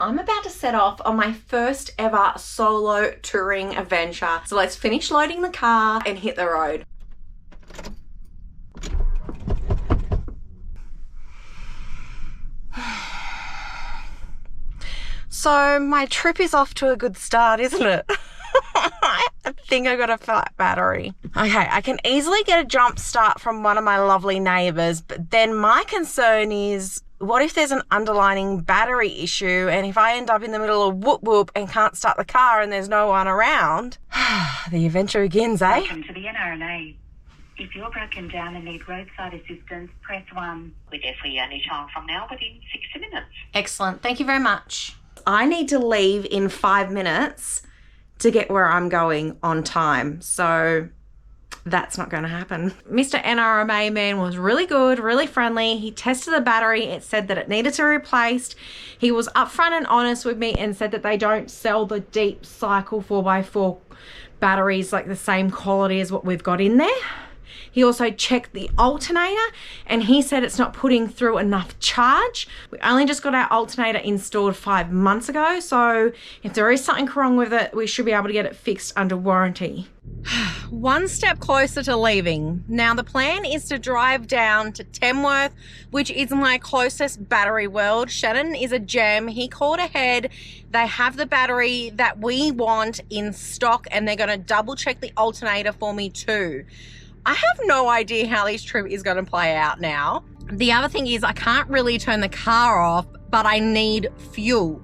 I'm about to set off on my first ever solo touring adventure. So let's finish loading the car and hit the road. So my trip is off to a good start, isn't it? I think I got a flat battery. Okay, I can easily get a jump start from one of my lovely neighbours, but then my concern is, what if there's an underlying battery issue, and if I end up in the middle of whoop whoop and can't start the car and there's no one around? The adventure begins, eh? Welcome to the NRMA. If you're broken down and need roadside assistance, press 1. We're there for you any time from now within 60 minutes. Excellent, thank you very much. I need to leave in 5 minutes to get where I'm going on time, so that's not going to happen. Mr. NRMA man was really good, really friendly. He tested the battery. It said that it needed to be replaced. He was upfront and honest with me and said that they don't sell the deep cycle 4x4 batteries like the same quality as what we've got in there. He also checked the alternator and he said it's not putting through enough charge. We only just got our alternator installed 5 months ago, so if there is something wrong with it, we should be able to get it fixed under warranty. One step closer to leaving. Now the plan is to drive down to Tamworth, which is my closest battery world. Shannon is a gem. He called ahead. They have the battery that we want in stock and they're going to double check the alternator for me too. I have no idea how this trip is going to play out now. The other thing is I can't really turn the car off, but I need fuel.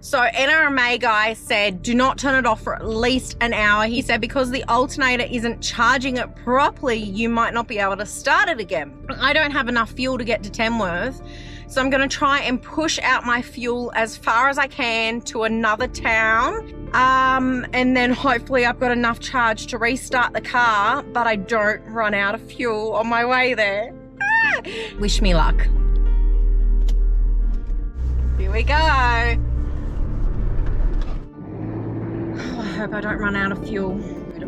So NRMA guy said, do not turn it off for at least an hour. He said, because the alternator isn't charging it properly, you might not be able to start it again. I don't have enough fuel to get to Tamworth. So I'm going to try and push out my fuel as far as I can to another town. And then hopefully I've got enough charge to restart the car, but I don't run out of fuel on my way there. Wish me luck. Here we go. Oh, I hope I don't run out of fuel.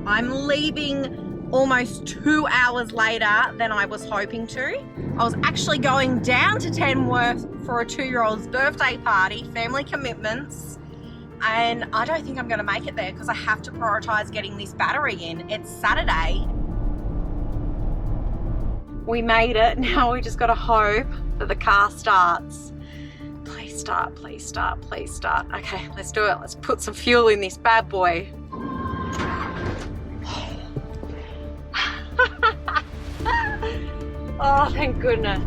I'm leaving almost 2 hours later than I was hoping to. I was actually going down to Tamworth for a 2-year-old's birthday party, family commitments, and I don't think I'm going to make it there because I have to prioritise getting this battery in. It's Saturday. We made it. Now we just got to hope that the car starts. Please start, please start, please start. Okay, let's do it. Let's put some fuel in this bad boy. Oh, thank goodness.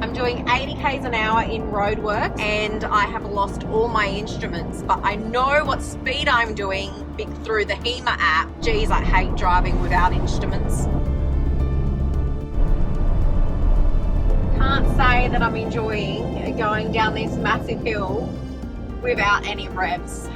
I'm doing 80 k's an hour in roadwork and I have lost all my instruments, but I know what speed I'm doing through the HEMA app. Geez, I hate driving without instruments. Can't say that I'm enjoying going down this massive hill without any revs.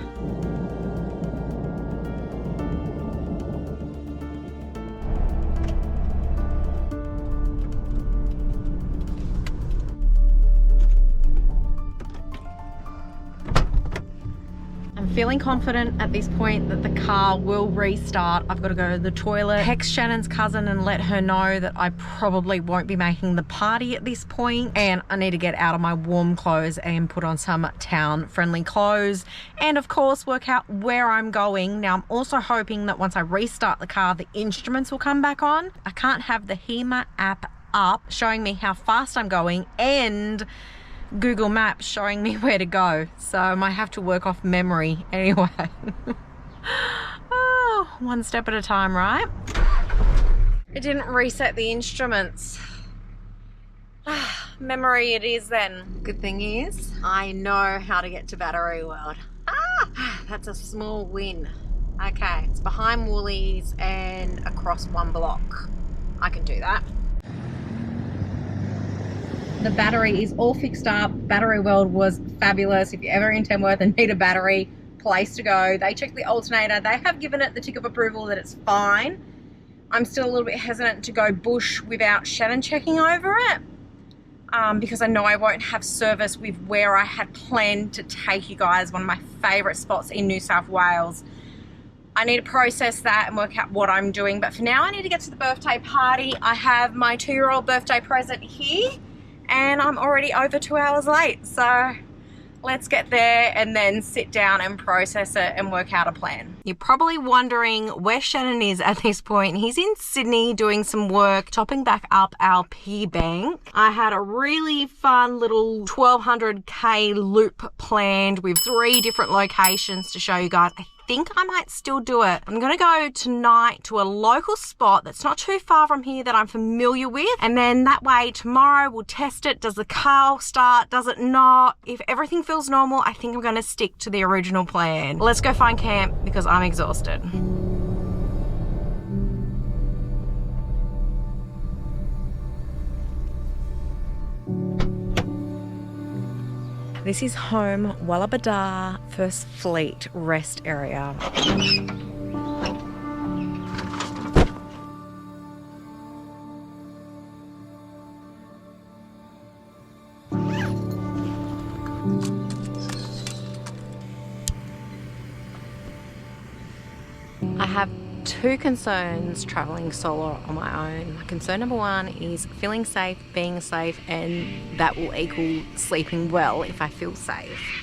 Feeling confident at this point that the car will restart. I've got to go to the toilet, text Shannon's cousin and let her know that I probably won't be making the party at this point, and I need to get out of my warm clothes and put on some town friendly clothes, and of course work out where I'm going. Now I'm also hoping that once I restart the car, the instruments will come back on. I can't have the HEMA app up showing me how fast I'm going and Google Maps showing me where to go, so I might have to work off memory anyway. Oh, one step at a time, right? It didn't reset the instruments. Memory it is then. Good thing is I know how to get to Battery World. That's a small win. Okay, it's behind Woolies and across one block. I can do that. The battery is all fixed up. Battery World was fabulous. If you're ever in Tamworth and need a battery, place to go. They checked the alternator. They have given it the tick of approval that it's fine. I'm still a little bit hesitant to go bush without Shannon checking over it because I know I won't have service with where I had planned to take you guys, one of my favourite spots in New South Wales. I need to process that and work out what I'm doing. But for now, I need to get to the birthday party. I have my 2-year-old birthday present here. and I'm already over 2 hours late. So let's get there and then sit down and process it and work out a plan. You're probably wondering where Shannon is at this point. He's in Sydney doing some work, topping back up our piggy bank. I had a really fun little 1200k loop planned with 3 different locations to show you guys. I think I might still do it. I'm gonna go tonight to a local spot that's not too far from here that I'm familiar with, and then that way tomorrow we'll test it. Does the car start? Does it not? If everything feels normal, I think I'm gonna stick to the original plan. Let's go find camp because I'm exhausted. This is home Wallabada First Fleet rest area. I have 2 concerns traveling solo on my own. My concern number 1 is feeling safe, being safe, and that will equal sleeping well if I feel safe.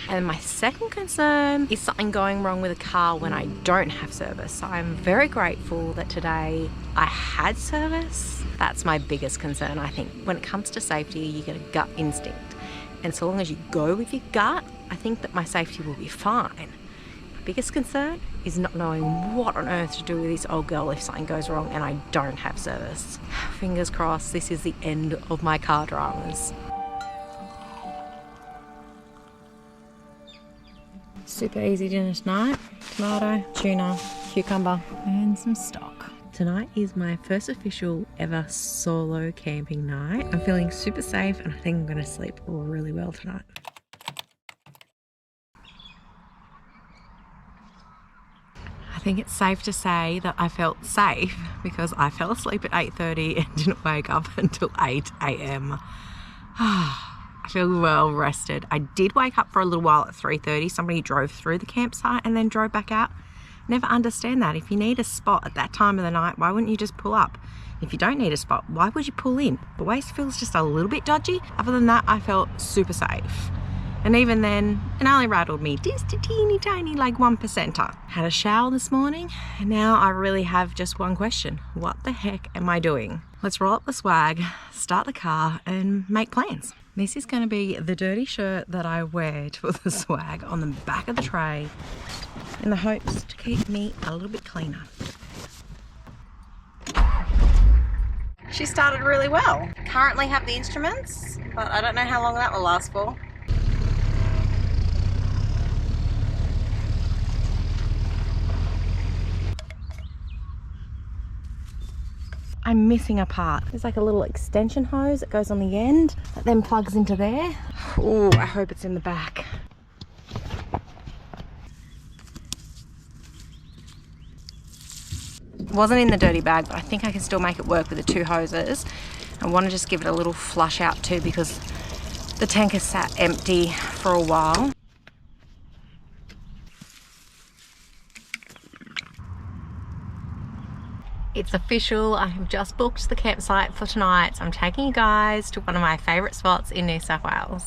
And my second concern is something going wrong with a car when I don't have service. So I'm very grateful that today I had service. That's my biggest concern. I think when it comes to safety, you get a gut instinct. And so long as you go with your gut, I think that my safety will be fine. Biggest concern is not knowing what on earth to do with this old girl if something goes wrong and I don't have service. Fingers crossed this is the end of my car dramas. Super easy dinner tonight. Tomato, tuna, cucumber and some stock. Tonight is my first official ever solo camping night. I'm feeling super safe and I think I'm going to sleep really well tonight. I think it's safe to say that I felt safe because I fell asleep at 8:30 and didn't wake up until 8 a.m. I feel well rested. I did wake up for a little while at 3:30. Somebody drove through the campsite and then drove back out. Never understand that. If you need a spot at that time of the night, why wouldn't you just pull up? If you don't need a spot, why would you pull in? The waist feels just a little bit dodgy. Other than that, I felt super safe. And even then, it only rattled me just a teeny tiny, like 1%er. Had a shower this morning, and now I really have just one question. What the heck am I doing? Let's roll up the swag, start the car, and make plans. This is going to be the dirty shirt that I wear to put the swag on the back of the tray in the hopes to keep me a little bit cleaner. She started really well. Currently have the instruments, but I don't know how long that will last for. I'm missing a part. There's like a little extension hose that goes on the end that then plugs into there. Oh, I hope it's in the back. Wasn't in the dirty bag, but I think I can still make it work with the 2 hoses. I want to just give it a little flush out too because the tank has sat empty for a while. It's official, I have just booked the campsite for tonight, so I'm taking you guys to one of my favourite spots in New South Wales.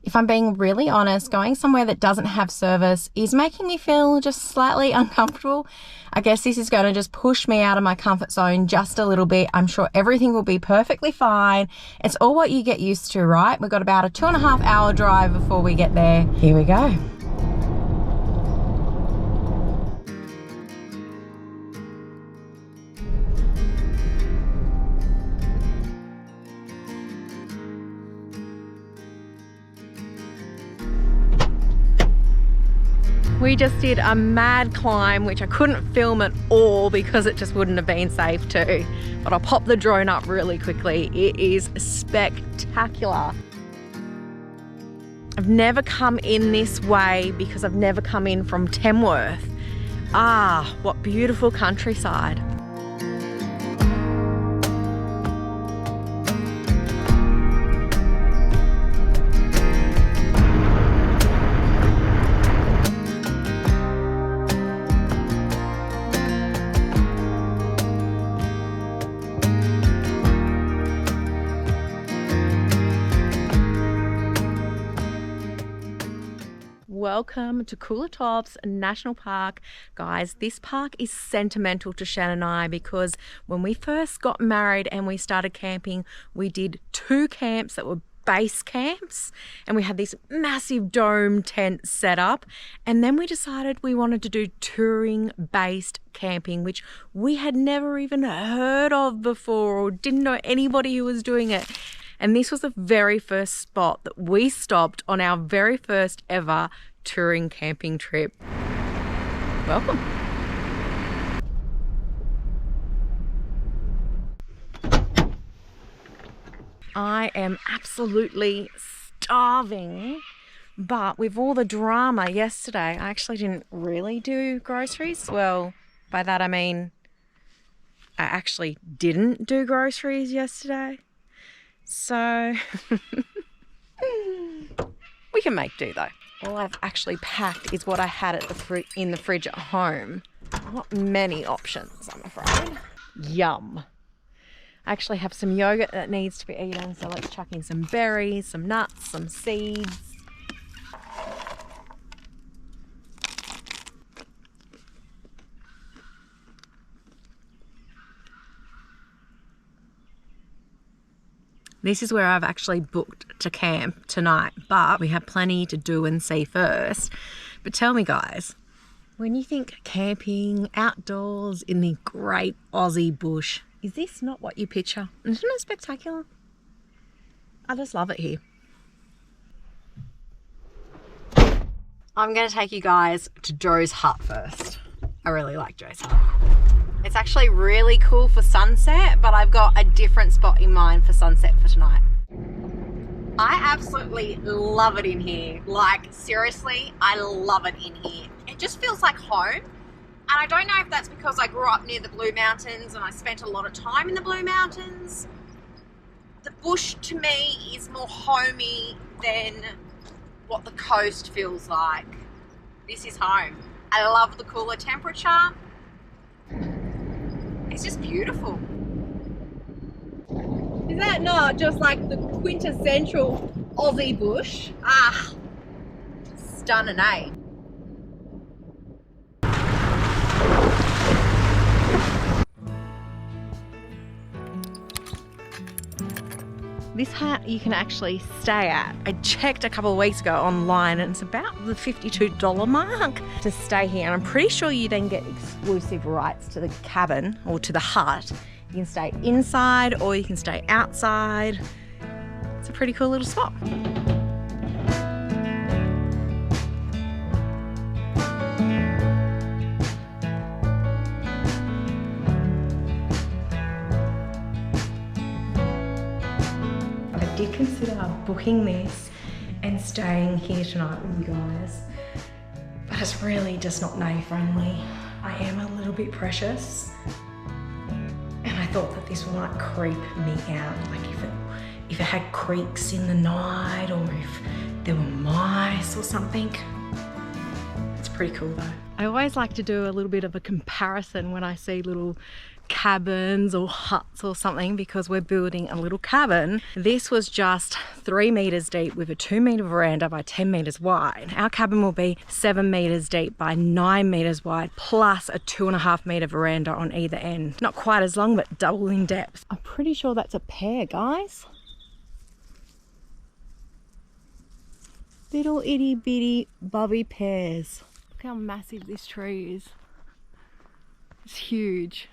If I'm being really honest, going somewhere that doesn't have service is making me feel just slightly uncomfortable. I guess this is going to just push me out of my comfort zone just a little bit. I'm sure everything will be perfectly fine. It's all what you get used to, right? We've got about a 2.5 hour drive before we get there. Here we go. We just did a mad climb, which I couldn't film at all because it just wouldn't have been safe too. But I'll pop the drone up really quickly. It is spectacular. I've never come in this way because I've never come in from Tamworth. Ah, what beautiful countryside. welcome to Koller National Park. Guys, this park is sentimental to Shan and I because when we first got married and we started camping, we did 2 camps that were base camps, and we had this massive dome tent set up, and then we decided we wanted to do touring based camping, which we had never even heard of before or didn't know anybody who was doing it. And this was the very first spot that we stopped on our very first ever touring camping trip. Welcome. I am absolutely starving, but with all the drama yesterday, I actually didn't really do groceries. Well, by that I mean I actually didn't do groceries yesterday. So we can make do though. All I've actually packed is what I had at in the fridge at home. Not many options, I'm afraid. Yum. I actually have some yogurt that needs to be eaten, so let's chuck in some berries, some nuts, some seeds. This is where I've actually booked to camp tonight, but we have plenty to do and see first. But tell me guys, when you think camping outdoors in the great Aussie bush, is this not what you picture? Isn't it spectacular? I just love it here. I'm going to take you guys to Joe's hut first. I really like Joe's hut. It's actually really cool for sunset, but I've got a different spot in mind for sunset for tonight. I absolutely love it in here. Like, seriously, I love it in here. It just feels like home. And I don't know if that's because I grew up near the Blue Mountains and I spent a lot of time in the Blue Mountains. The bush to me is more homey than what the coast feels like. This is home. I love the cooler temperature. It's just beautiful. Is that not just like the quintessential Aussie bush? Ah, stunning, eh? This hut you can actually stay at. I checked a couple of weeks ago online and it's about the $52 mark to stay here. And I'm pretty sure you then get exclusive rights to the cabin or to the hut. You can stay inside or you can stay outside. It's a pretty cool little spot. I did consider booking this and staying here tonight with you guys, but it's really just not nay friendly. I am a little bit precious and I thought that this might creep me out, like if it had creaks in the night or if there were mice or something. It's pretty cool though. I always like to do a little bit of a comparison when I see little cabins or huts or something, because we're building a little cabin. This was just 3 meters deep with a 2 meter veranda by 10 meters wide. Our cabin will be 7 meters deep by 9 meters wide, plus a 2.5 meter veranda on either end. Not quite as long, but double in depth. I'm pretty sure that's a pear, guys. Little itty bitty bubby pears. Look how massive this tree is. It's huge.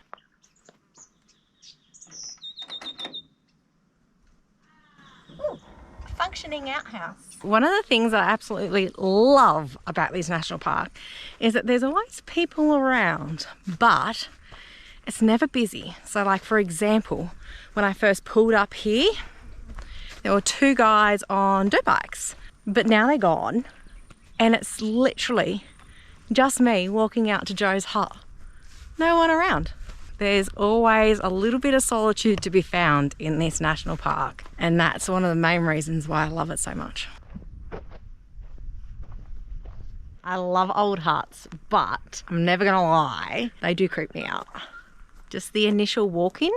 Ooh, a functioning outhouse. One of the things I absolutely love about this national park is that there's always people around, but it's never busy. So like, for example, when I first pulled up here, there were 2 guys on dirt bikes, but now they're gone and it's literally just me walking out to Joe's hut. No one around. There's always a little bit of solitude to be found in this national park, and that's one of the main reasons why I love it so much. I love old huts, but I'm never gonna lie, they do creep me out. Just the initial walk-in,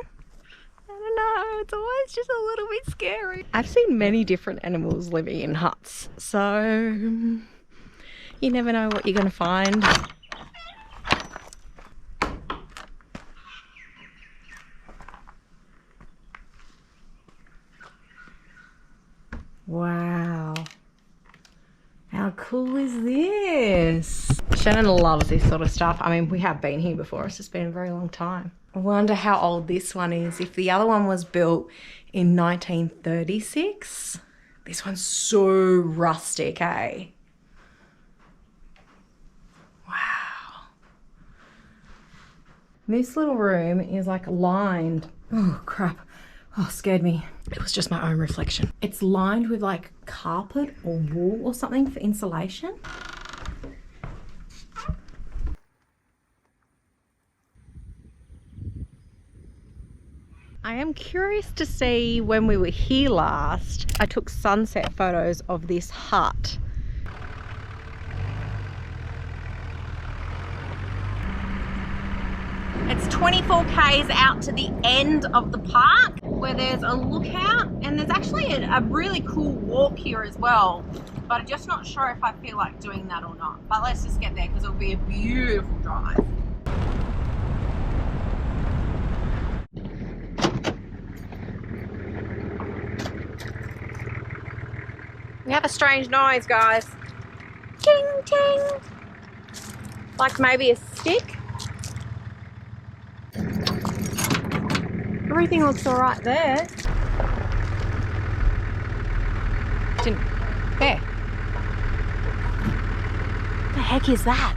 I don't know, it's always just a little bit scary. I've seen many different animals living in huts, so You never know what you're going to find. Wow. How cool is this? Shannon loves this sort of stuff. I mean, we have been here before. It's just been a very long time. I wonder how old this one is. If the other one was built in 1936, this one's so rustic, eh? Wow. This little room is like lined. Oh, crap. Oh, scared me. It was just my own reflection. It's lined with like carpet or wool or something for insulation. I am curious to see when we were here last, I took sunset photos of this hut. It's 24 k's out to the end of the park where there's a lookout, and there's actually a really cool walk here as well, but I'm just not sure if I feel like doing that or not. But let's just get there because it'll be a beautiful drive. We have a strange noise, guys. Ting, ting. Like maybe a stick. Everything looks all right there. There. What the heck is that?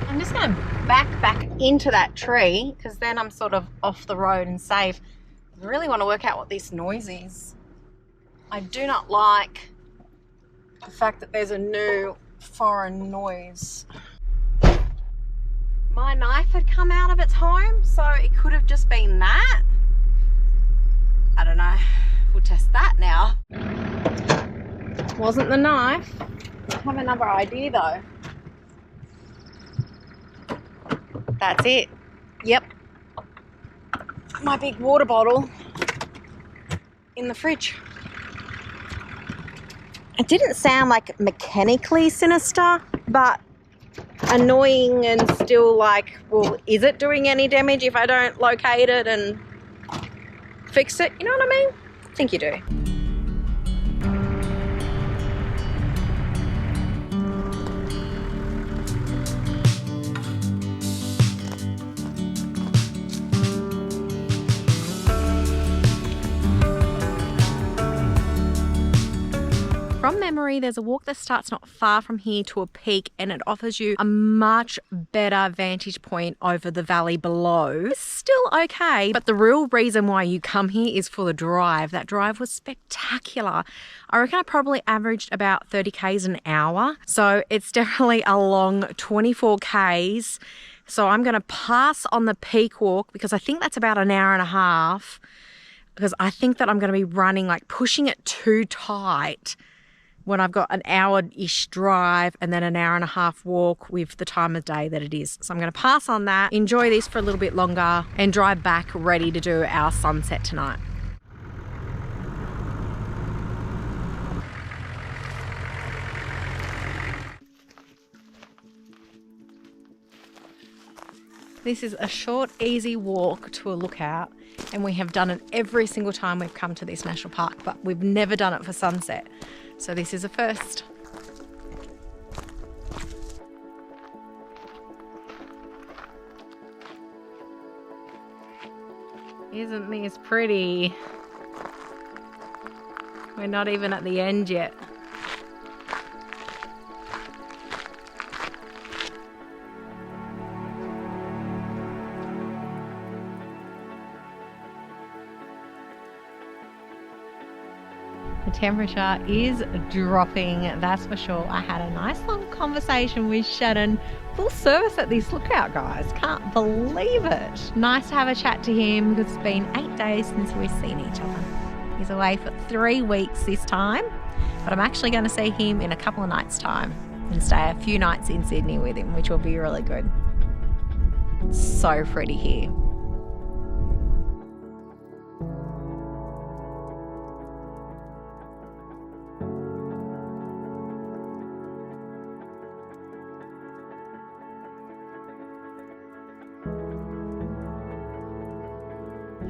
I'm just going to back into that tree because then I'm sort of off the road and safe. I really want to work out what this noise is. I do not like the fact that there's a new foreign noise. My knife had come out of its home, so it could have just been that. I don't know. We'll test that now. Wasn't the knife. I have another idea though. That's it. Yep. My big water bottle in the fridge. It didn't sound like mechanically sinister, but annoying and still like, well, is it doing any damage if I don't locate it and fix it? You know what I mean? I think you do. From memory, there's a walk that starts not far from here to a peak, and it offers you a much better vantage point over the valley below. It's still okay, but the real reason why you come here is for the drive. That drive was spectacular. I reckon I probably averaged about 30 k's an hour, so it's definitely a long 24 k's. So I'm going to pass on the peak walk because I think that's about an hour and a half, because I think that I'm going to be running, like pushing it too tight when I've got an hour-ish drive and then an hour and a half walk with the time of day that it is. So I'm going to pass on that, enjoy this for a little bit longer, and drive back ready to do our sunset tonight. This is a short, easy walk to a lookout, and we have done it every single time we've come to this national park, but we've never done it for sunset. So this is a first. Isn't this pretty? We're not even at the end yet. The temperature is dropping, that's for sure. I had a nice long conversation with Shannon. Full service at this lookout, guys. Can't believe it. Nice to have a chat to him because it's been 8 days since we've seen each other. He's away for 3 weeks this time, but I'm actually going to see him in a couple of nights' time and stay a few nights in Sydney with him, which will be really good. It's so pretty here.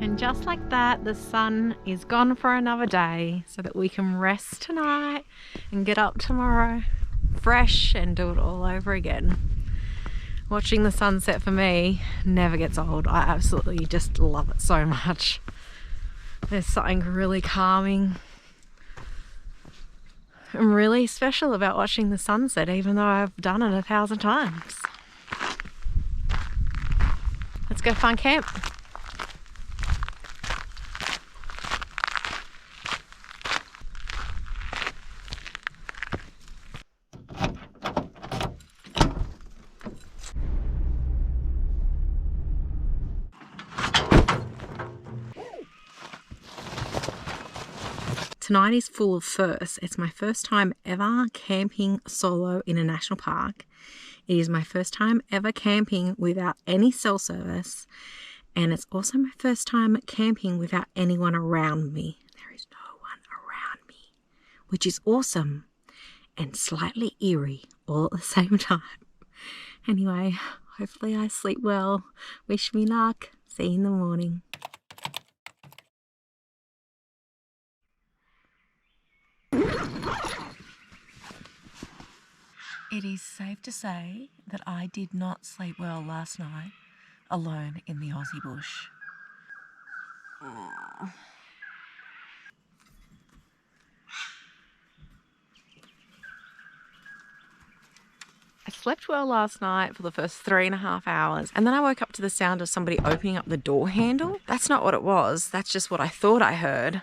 And just like that, the sun is gone for another day so that we can rest tonight and get up tomorrow fresh and do it all over again. Watching the sunset for me never gets old. I absolutely just love it so much. There's something really calming and really special about watching the sunset, even though I've done it 1,000 times. Let's go find camp. Tonight is full of firsts. It's my first time ever camping solo in a national park. It is my first time ever camping without any cell service. And it's also my first time camping without anyone around me. There is no one around me, which is awesome and slightly eerie all at the same time. Anyway, hopefully I sleep well. Wish me luck. See you in the morning. It is safe to say that I did not sleep well last night, alone in the Aussie bush. I slept well last night for the first 3.5 hours, and then I woke up to the sound of somebody opening up the door handle. That's not what it was, that's just what I thought I heard.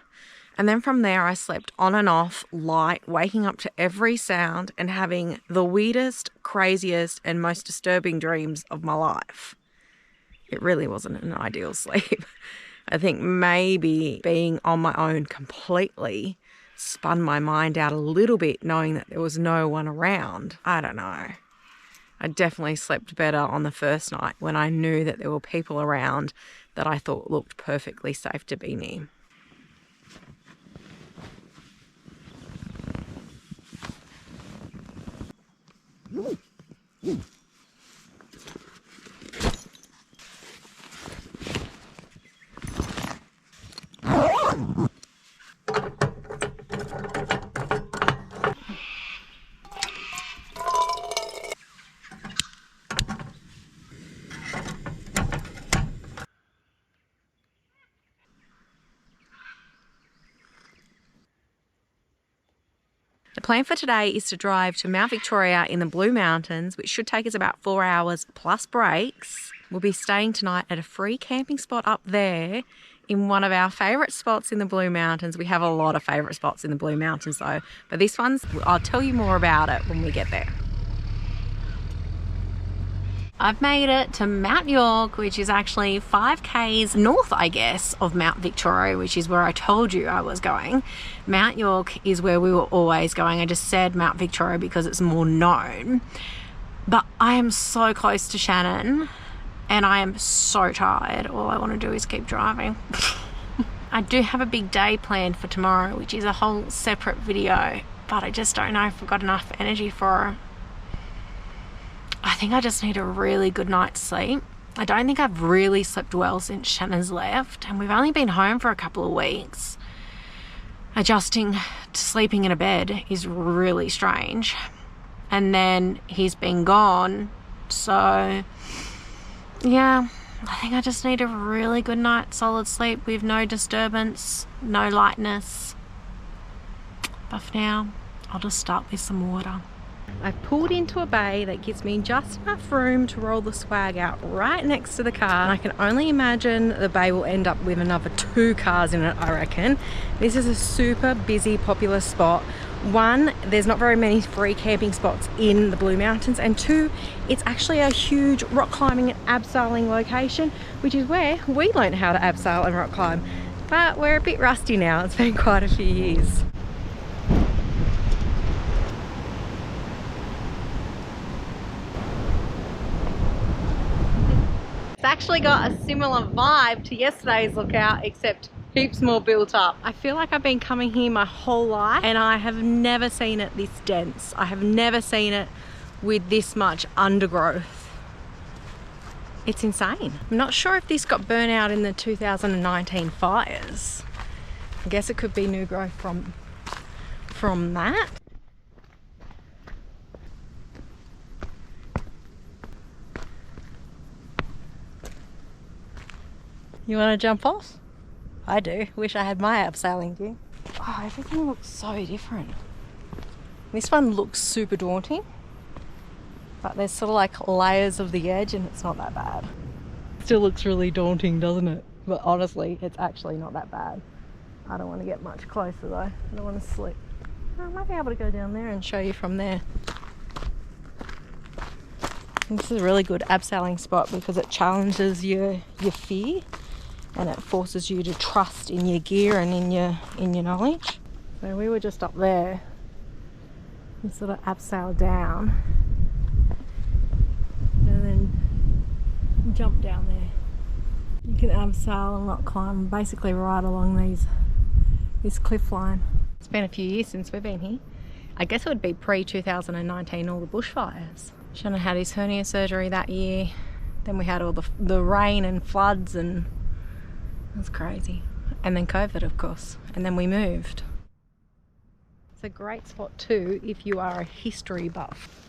And then from there I slept on and off, light, waking up to every sound and having the weirdest, craziest and most disturbing dreams of my life. It really wasn't an ideal sleep. I think maybe being on my own completely spun my mind out a little bit, knowing that there was no one around. I don't know. I definitely slept better on the first night when I knew that there were people around that I thought looked perfectly safe to be near. The plan for today is to drive to Mount Victoria in the Blue Mountains, which should take us about 4 hours plus breaks. We'll be staying tonight at a free camping spot up there in one of our favourite spots in the Blue Mountains. We have a lot of favourite spots in the Blue Mountains though, but this one's, I'll tell you more about it when we get there. I've made it to Mount York, which is actually 5 k's north, I guess, of Mount Victoria, which is where I told you I was going. Mount York is where we were always going. I just said Mount Victoria because it's more known. But I am so close to Shannon and I am so tired. All I want to do is keep driving. I do have a big day planned for tomorrow, which is a whole separate video, but I just don't know if I've got enough energy for it. I think I just need a really good night's sleep. I don't think I've really slept well since Shannon's left, and we've only been home for a couple of weeks. Adjusting to sleeping in a bed is really strange. And then he's been gone, so yeah, I think I just need a really good night's solid sleep with no disturbance, no lightness. But for now, I'll just start with some water. I've pulled into a bay that gives me just enough room to roll the swag out right next to the car. And I can only imagine the bay will end up with another 2 cars in it, I reckon. This is a super busy, popular spot. 1, there's not very many free camping spots in the Blue Mountains, and 2, it's actually a huge rock climbing and abseiling location, which is where we learned how to abseil and rock climb. But we're a bit rusty now, it's been quite a few years. It's actually got a similar vibe to yesterday's lookout, except heaps more built up. I feel like I've been coming here my whole life and I have never seen it this dense. I have never seen it with this much undergrowth. It's insane. I'm not sure if this got burnt out in the 2019 fires. I guess it could be new growth from that. You want to jump off? I do. Wish I had my abseiling gear. Oh, everything looks so different. This one looks super daunting, but there's sort of like layers of the edge and it's not that bad. Still looks really daunting, doesn't it? But honestly, it's actually not that bad. I don't want to get much closer though. I don't want to slip. I might be able to go down there and show you from there. This is a really good abseiling spot because it challenges your fear and it forces you to trust in your gear and in your knowledge. So we were just up there. We sort of abseil down and then jump down there. You can abseil and rock climb basically right along this cliff line. It's been a few years since we've been here. I guess it would be pre-2019, all the bushfires. Shannon had his hernia surgery that year. Then we had all the rain and floods, and it was crazy. And then COVID, of course. And then we moved. It's a great spot too if you are a history buff.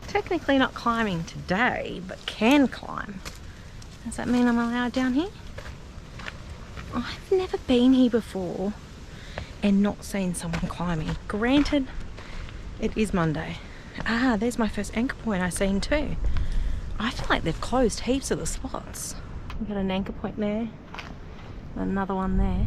Technically not climbing today, but can climb. Does that mean I'm allowed down here? I've never been here before and not seen someone climbing. Granted, it is Monday. Ah, there's my first anchor point I've seen too. I feel like they've closed heaps of the spots. We've got an anchor point there, another one there.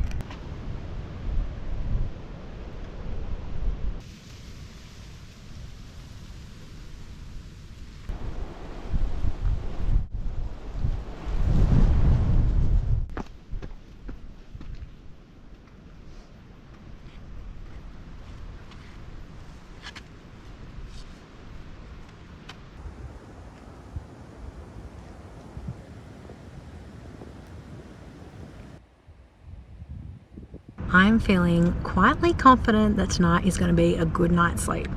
I'm feeling quietly confident that tonight is going to be a good night's sleep.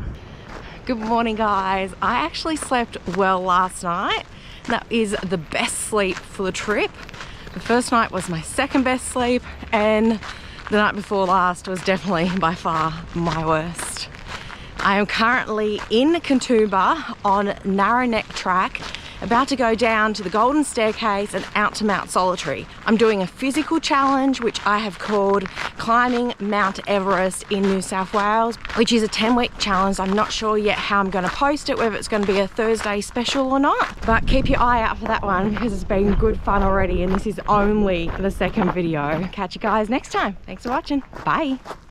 Good morning, guys. I actually slept well last night. That is the best sleep for the trip. The first night was my second best sleep, and the night before last was definitely by far my worst. I am currently in Katoomba on Narrow Neck Track, about to go down to the Golden Staircase and out to Mount Solitude. I'm doing a physical challenge which I have called Climbing Mount Everest in New South Wales, which is a 10-week challenge. I'm not sure yet how I'm going to post it, whether it's going to be a Thursday special or not, but keep your eye out for that one because it's been good fun already, and this is only the second video. Catch you guys next time. Thanks for watching. Bye.